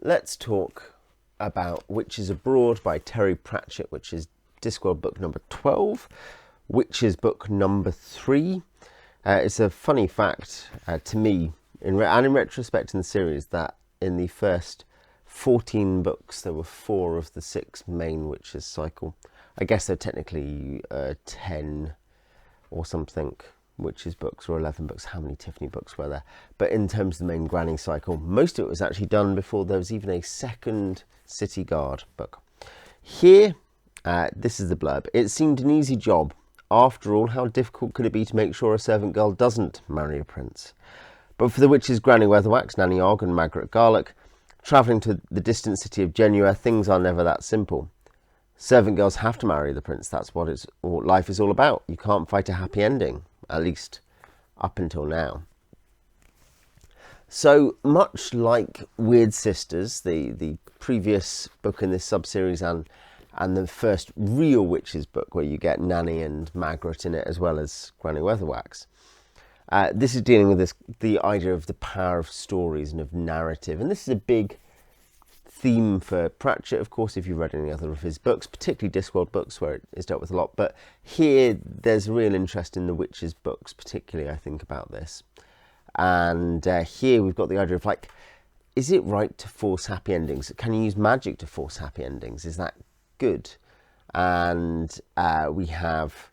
let's talk about Witches Abroad by Terry Pratchett, which is Discworld book number 12, Witches book number 3. It's a funny fact to me, in retrospect in the series, that in the first 14 books there were 4 of the 6 main Witches cycle. I guess they're technically 10 or something Witches books, or 11 books. How many Tiffany books were there? But in terms of the main Granny cycle, most of it was actually done before there was even a second City Guard book. Here, this is the blurb. It seemed an easy job. After all, how difficult could it be to make sure a servant girl doesn't marry a prince? But for the witches Granny Weatherwax, Nanny Ogg and Margaret Garlock, travelling to the distant city of Genua, things are never that simple. Servant girls have to marry the prince. That's what life is all about. You can't fight a happy ending, at least up until now. So much like Weird Sisters, the previous book in this sub-series, and the first real Witches book where you get Nanny and Margaret in it, as well as Granny Weatherwax, this is dealing with the idea of the power of stories and of narrative. And this is a big theme for Pratchett, of course, if you've read any other of his books, particularly Discworld books, where it is dealt with a lot. But here, there's a real interest in the Witches books, particularly, I think, about this. And here we've got the idea of, like, is it right to force happy endings? Can you use magic to force happy endings? Is that good? And we have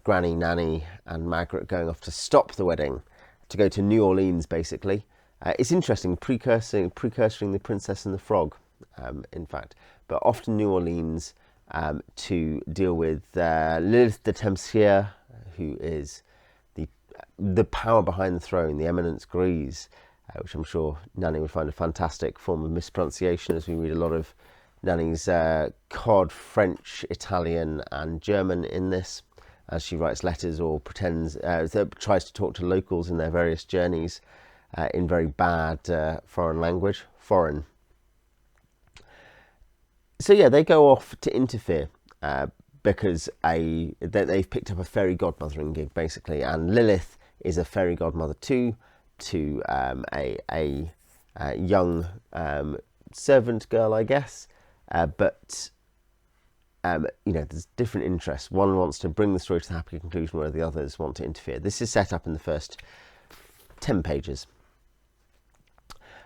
Granny, Nanny and Margaret going off to stop the wedding, to go to New Orleans, basically. It's interesting, precursoring The Princess and the Frog, in fact, but off to New Orleans to deal with Lilith de Tempsier, who is the power behind the throne, the Eminence Grise, which I'm sure Nanny would find a fantastic form of mispronunciation, as we read a lot of Nanny's cod French, Italian and German in this, as she writes letters or tries to talk to locals in their various journeys in very bad foreign language. So yeah, they go off to interfere because they've picked up a fairy godmothering gig, basically, and Lilith is a fairy godmother too, to a young servant girl, I guess. But there's different interests. One wants to bring the story to the happy conclusion, where the others want to interfere. This is set up in the first 10 pages.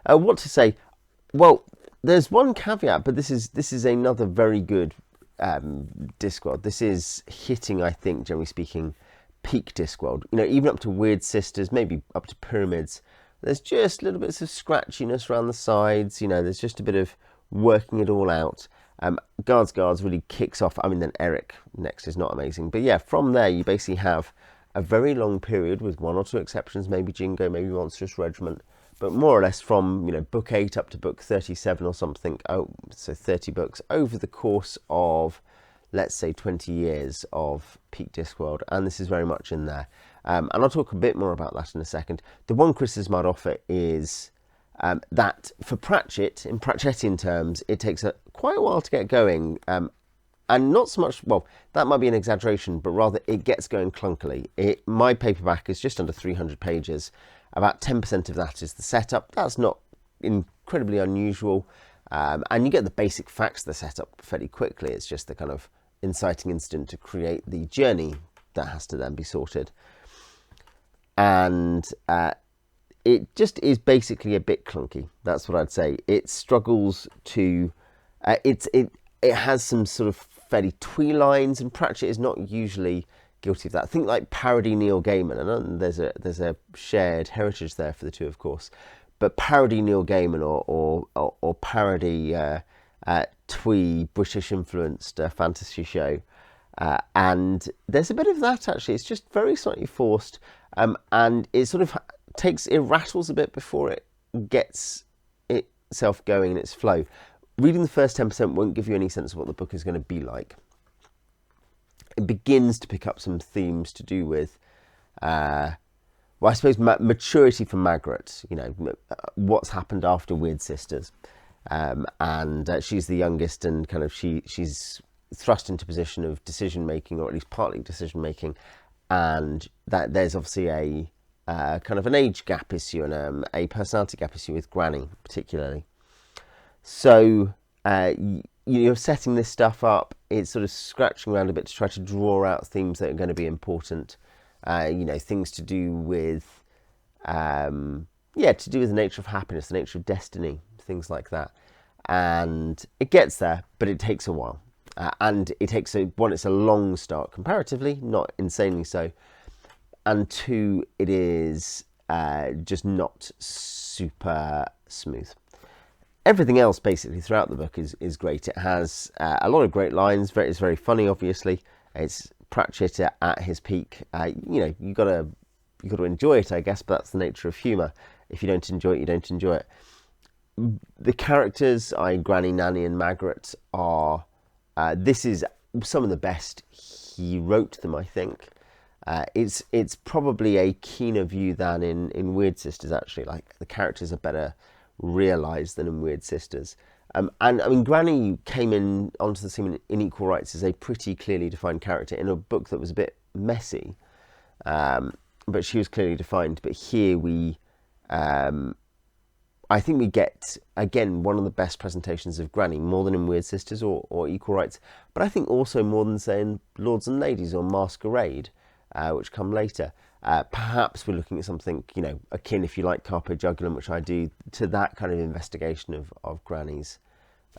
What to say? Well, there's one caveat, but this is another very good Discworld. This is hitting, I think, generally speaking, peak Discworld. Even up to Weird Sisters, maybe up to Pyramids. There's just little bits of scratchiness around the sides. There's just a bit of working it all out. Guards really kicks off. I mean, then Eric next is not amazing, but yeah, from there you basically have a very long period, with 1 or 2 exceptions, maybe Jingo, maybe Monstrous Regiment, but more or less from book 8 up to book 37 or something. So 30 books over the course of, let's say, 20 years of peak Discworld, and this is very much in there. And I'll talk a bit more about that in a second. The one criticism I'd offer is that for Pratchett, in Pratchettian terms, it takes quite a while to get going. And not so much, well, that might be an exaggeration, but rather it gets going clunkily. My paperback is just under 300 pages. About 10% of that is the setup. That's not incredibly unusual. And you get the basic facts of the setup fairly quickly. It's just the kind of inciting incident to create the journey that has to then be sorted. And it just is basically a bit clunky. That's what I'd say. It struggles to... It has some sort of fairly twee lines, and Pratchett is not usually guilty of that. I think like parody Neil Gaiman, and there's a shared heritage there for the two, of course. But parody Neil Gaiman or parody twee British influenced fantasy show, and there's a bit of that actually. It's just very slightly forced, and it sort of rattles a bit before it gets itself going in its flow. Reading the first 10% won't give you any sense of what the book is going to be like. It begins to pick up some themes to do with, I suppose, maturity for Margaret. What's happened after Weird Sisters, and she's the youngest, and kind of she's thrust into a position of decision making, or at least partly decision making, and that there's obviously a kind of an age gap issue and a personality gap issue with Granny particularly. So you're setting this stuff up. It's sort of scratching around a bit to try to draw out themes that are going to be important. Things to do with to do with the nature of happiness, the nature of destiny, things like that. And it gets there, but it takes a while. And it takes it's a long start comparatively, not insanely so. And two, it is just not super smooth. Everything else basically throughout the book is great. It has a lot of great lines. It's very funny, obviously. It's Pratchett at his peak. You got to enjoy it, I guess, but that's the nature of humour. If you don't enjoy it, you don't enjoy it. The characters, Granny, Nanny and Margaret, are... this is some of the best he wrote them, I think. It's probably a keener view than in Weird Sisters, actually. Like, the characters are better realised than in Weird Sisters. And I mean, Granny came onto the scene in Equal Rights as a pretty clearly defined character in a book that was a bit messy. But she was clearly defined. But here I think we get, again, one of the best presentations of Granny, more than in Weird Sisters or Equal Rights, but I think also more than, say, in Lords and Ladies or Masquerade, which come later. Perhaps we're looking at something, akin, if you like, Carpe Jugulum, which I do, to that kind of investigation of Granny's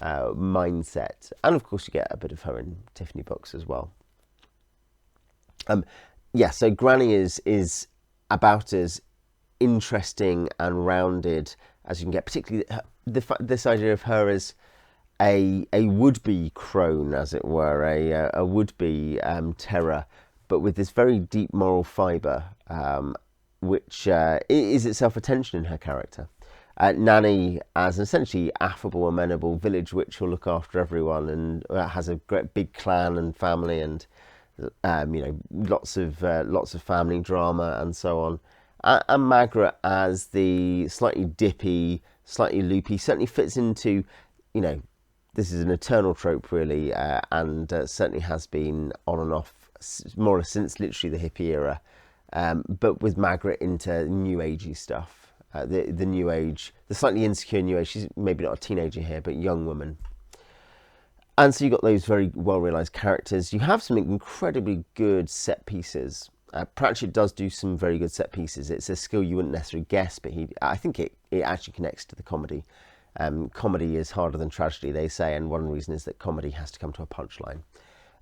mindset. And of course you get a bit of her in Tiffany books as well. So Granny is about as interesting and rounded as you can get, particularly this idea of her as a would-be crone, as it were, a would-be terror, but with this very deep moral fibre, which is itself a tension in her character. Nanny as an essentially affable, amenable village witch who'll look after everyone and has a great big clan and family and lots of family drama and so on. And Margaret as the slightly dippy, slightly loopy, certainly fits into, this is an eternal trope really, and certainly has been on and off more or less since literally the hippie era, but with Margaret into new agey stuff, the new age, the slightly insecure new age. She's maybe not a teenager here, but young woman. And so you've got those very well realised characters. You have some incredibly good set pieces. Pratchett does do some very good set pieces. It's a skill you wouldn't necessarily guess, but I think it actually connects to the comedy. Comedy is harder than tragedy, they say, and one reason is that comedy has to come to a punchline.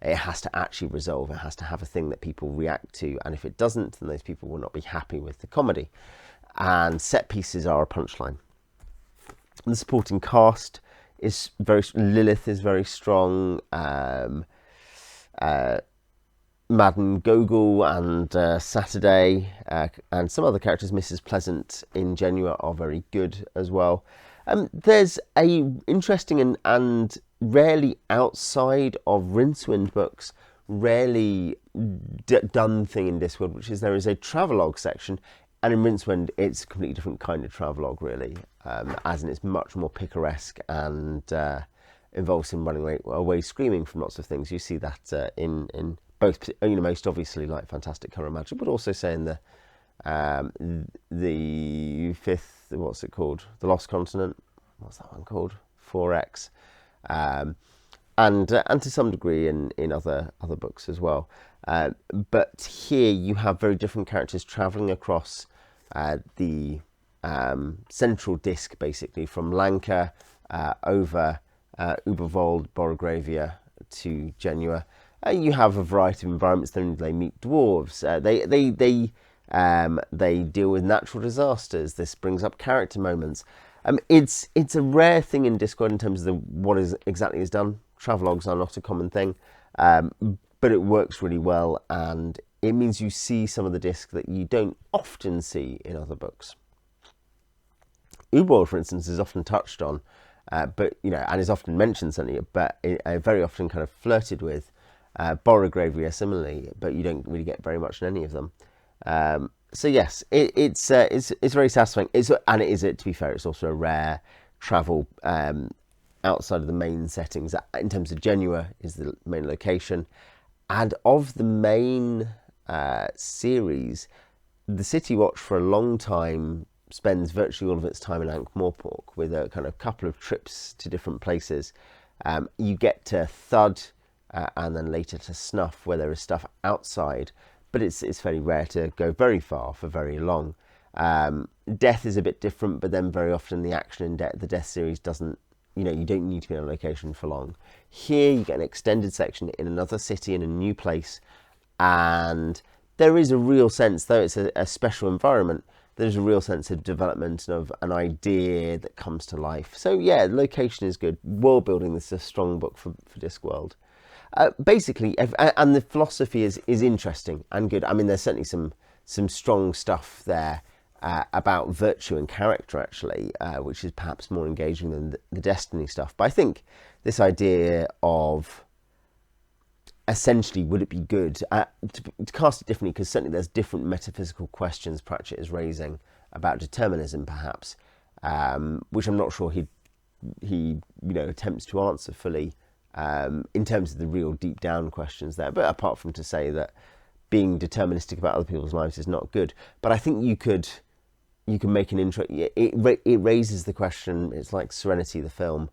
It has to actually resolve. It has to have a thing that people react to, and if it doesn't, then those people will not be happy with the comedy. And set pieces are a punchline. The supporting cast is Lilith is very strong. Madame Gogol and Saturday and some other characters, Mrs. Pleasant in Genua, are very good as well. There's a interesting and rarely outside of Rincewind books, rarely done thing in Discworld, which is there is a travelogue section, and in Rincewind it's a completely different kind of travelogue really, as in it's much more picaresque and involves him running away screaming from lots of things. You see that in both, most obviously like Fantastic Colour and Magic, but also say in the fifth, what's it called? The Lost Continent. What's that one called? 4X. And to some degree in other books as well. But here you have very different characters travelling across the central disc, basically, from Lanka over Ubervold, Borogravia to Genua. You have a variety of environments. Then they meet dwarves. They deal with natural disasters. This brings up character moments. It's a rare thing in Discworld in terms of what exactly is done. Travelogues are not a common thing, but it works really well, and it means you see some of the disc that you don't often see in other books. Ubervold, for instance, is often touched on, but and is often mentioned certainly, but very often kind of flirted with. Borogravia similarly, but you don't really get very much in any of them. So yes, it's very satisfying. And it is, to be fair, it's also a rare travel outside of the main settings. In terms of Genua is the main location, and of the main series, the City Watch for a long time spends virtually all of its time in Ankh-Morpork with a kind of couple of trips to different places. You get to Thud and then later to Snuff, where there is stuff outside, but it's fairly rare to go very far for very long. Death is a bit different, but then very often the action in the Death series doesn't, you don't need to be in a location for long. Here you get an extended section in another city, in a new place, and there is a real sense, though it's a special environment, there's a real sense of development and of an idea that comes to life. So yeah, location is good. World building, this is a strong book for Discworld. Basically, and the philosophy is interesting and good. I mean, there's certainly some strong stuff there about virtue and character, actually, which is perhaps more engaging than the Destiny stuff. But I think this idea of essentially, would it be good to cast it differently, because certainly there's different metaphysical questions Pratchett is raising about determinism, perhaps, which I'm not sure he attempts to answer fully in terms of the real deep down questions there. But apart from to say that being deterministic about other people's lives is not good, but I think you can make an intro. It raises the question. It's like Serenity, the film.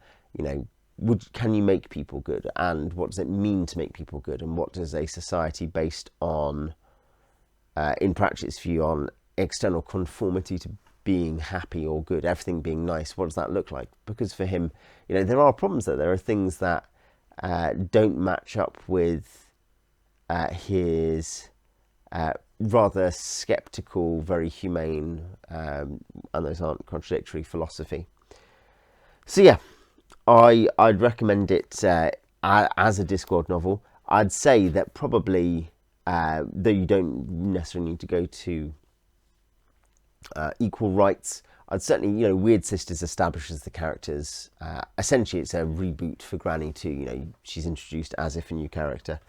Can you make people good, and what does it mean to make people good, and what does a society based on, in Pratchett's view, on external conformity to being happy or good, everything being nice, what does that look like? Because for him, there are problems there. There are things that don't match up with his rather sceptical, very humane, and those aren't contradictory, philosophy. So yeah, I'd recommend it as a Discworld novel. I'd say that probably, though you don't necessarily need to go to Equal Rights, I'd certainly, Weird Sisters establishes the characters. Essentially, it's a reboot for Granny too. She's introduced as if a new character,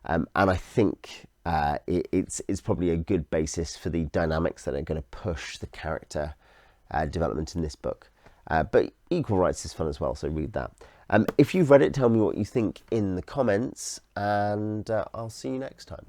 and I think it's probably a good basis for the dynamics that are going to push the character development in this book. But Equal Rights is fun as well, so read that. If you've read it, tell me what you think in the comments, and I'll see you next time.